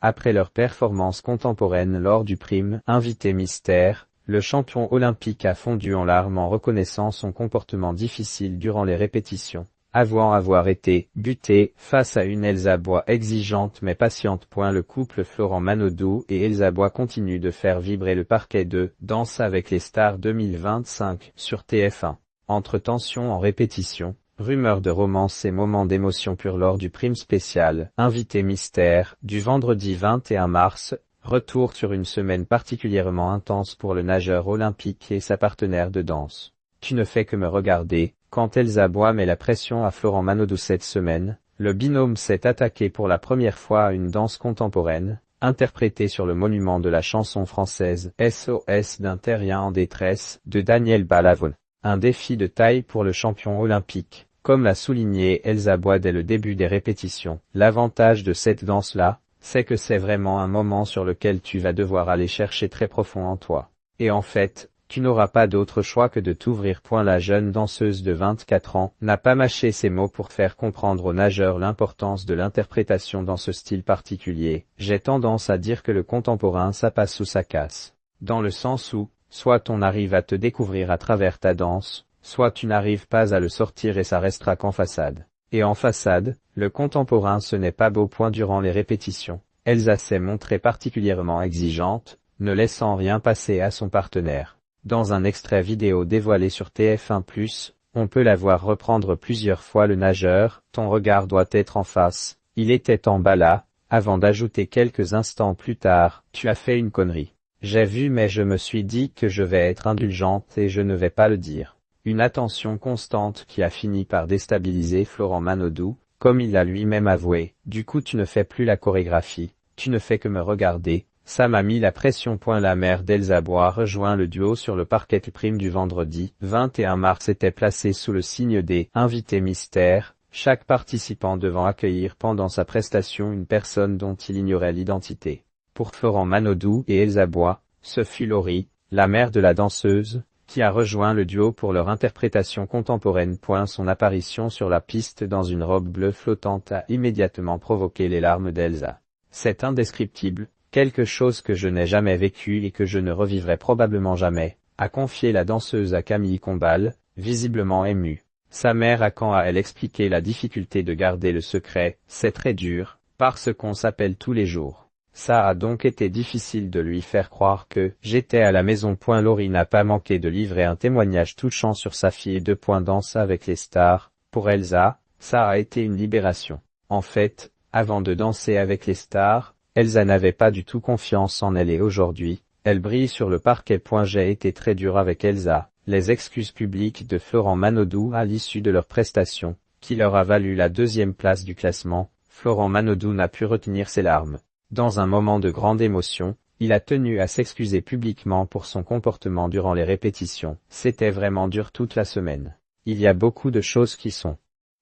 Après leur performance contemporaine lors du prime Invité Mystère, le champion olympique a fondu en larmes en reconnaissant son comportement difficile durant les répétitions, avouant avoir été « buté » face à une Elsa Bois exigeante mais patiente. Le couple Florent Manodou et Elsa Bois continue de faire vibrer le parquet de « Danse avec les stars 2025 » sur TF1. Entre tensions en répétition, rumeurs de romance et moments d'émotion pure lors du prime spécial « Invité Mystère » du vendredi 21 mars, retour sur une semaine particulièrement intense pour le nageur olympique et sa partenaire de danse. Tu ne fais que me regarder. Quand Elsa Bois met la pression à Florent Manodou cette semaine, le binôme s'est attaqué pour la première fois à une danse contemporaine, interprétée sur le monument de la chanson française SOS d'un terrien en détresse de Daniel Balavoine. Un défi de taille pour le champion olympique, comme l'a souligné Elsa Bois dès le début des répétitions. L'avantage de cette danse-là, c'est que c'est vraiment un moment sur lequel tu vas devoir aller chercher très profond en toi. Et en fait, tu n'auras pas d'autre choix que de t'ouvrir. La jeune danseuse de 24 ans n'a pas mâché ses mots pour faire comprendre aux nageurs l'importance de l'interprétation dans ce style particulier. J'ai tendance à dire que le contemporain ça passe ou ça casse. Dans le sens où, soit on arrive à te découvrir à travers ta danse, soit tu n'arrives pas à le sortir et ça restera qu'en façade. Et en façade, le contemporain ce n'est pas beau. Durant les répétitions, Elsa s'est montrée particulièrement exigeante, ne laissant rien passer à son partenaire. Dans un extrait vidéo dévoilé sur TF1+, on peut la voir reprendre plusieurs fois le nageur, ton regard doit être en face, il était en bas là, avant d'ajouter quelques instants plus tard, tu as fait une connerie. J'ai vu mais je me suis dit que je vais être indulgente et je ne vais pas le dire. Une attention constante qui a fini par déstabiliser Florent Manodou, comme il l'a lui-même avoué. Du coup tu ne fais plus la chorégraphie, tu ne fais que me regarder, ça m'a mis la pression. La mère d'Elsa Bois rejoint le duo sur le parquet prime du vendredi 21 mars était placée sous le signe des invités mystères, chaque participant devant accueillir pendant sa prestation une personne dont il ignorait l'identité. Pour Florent Manodou et Elsa Bois, ce fut Laurie, la mère de la danseuse, qui a rejoint le duo pour leur interprétation contemporaine. Son apparition sur la piste dans une robe bleue flottante a immédiatement provoqué les larmes d'Elsa. C'est indescriptible, quelque chose que je n'ai jamais vécu et que je ne revivrai probablement jamais, a confié la danseuse à Camille Combal, visiblement émue. Sa mère a quant à elle expliqué la difficulté de garder le secret, c'est très dur, parce qu'on s'appelle tous les jours. Ça a donc été difficile de lui faire croire que j'étais à la maison. Laurie n'a pas manqué de livrer un témoignage touchant sur sa fille. Danse avec les stars. Pour Elsa, ça a été une libération. En fait, avant de danser avec les stars, Elsa n'avait pas du tout confiance en elle et aujourd'hui, elle brille sur le parquet. J'ai été très dur avec Elsa. Les excuses publiques de Florent Manodou à l'issue de leur prestation, qui leur a valu la 2e place du classement. Florent Manodou n'a pu retenir ses larmes. Dans un moment de grande émotion, il a tenu à s'excuser publiquement pour son comportement durant les répétitions. C'était vraiment dur toute la semaine. Il y a beaucoup de choses qui sont.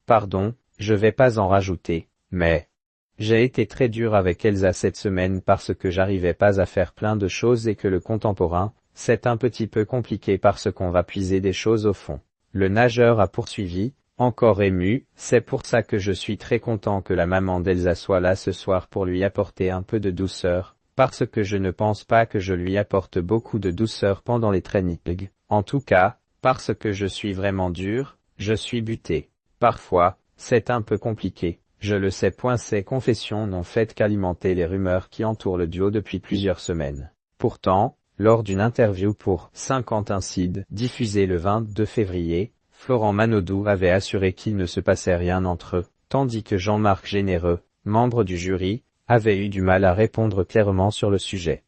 Pardon, je vais pas en rajouter, mais j'ai été très dur avec Elsa cette semaine parce que j'arrivais pas à faire plein de choses et que le contemporain, c'est un petit peu compliqué parce qu'on va puiser des choses au fond. Le nageur a poursuivi, encore ému, c'est pour ça que je suis très content que la maman d'Elsa soit là ce soir pour lui apporter un peu de douceur, parce que je ne pense pas que je lui apporte beaucoup de douceur pendant les trainings. En tout cas, parce que je suis vraiment dur, je suis buté. Parfois, c'est un peu compliqué, je le sais. Ces confessions n'ont fait qu'alimenter les rumeurs qui entourent le duo depuis plusieurs semaines. Pourtant, lors d'une interview pour 50 Incide, diffusée le 22 février, Florent Manodou avait assuré qu'il ne se passait rien entre eux, tandis que Jean-Marc Généreux, membre du jury, avait eu du mal à répondre clairement sur le sujet.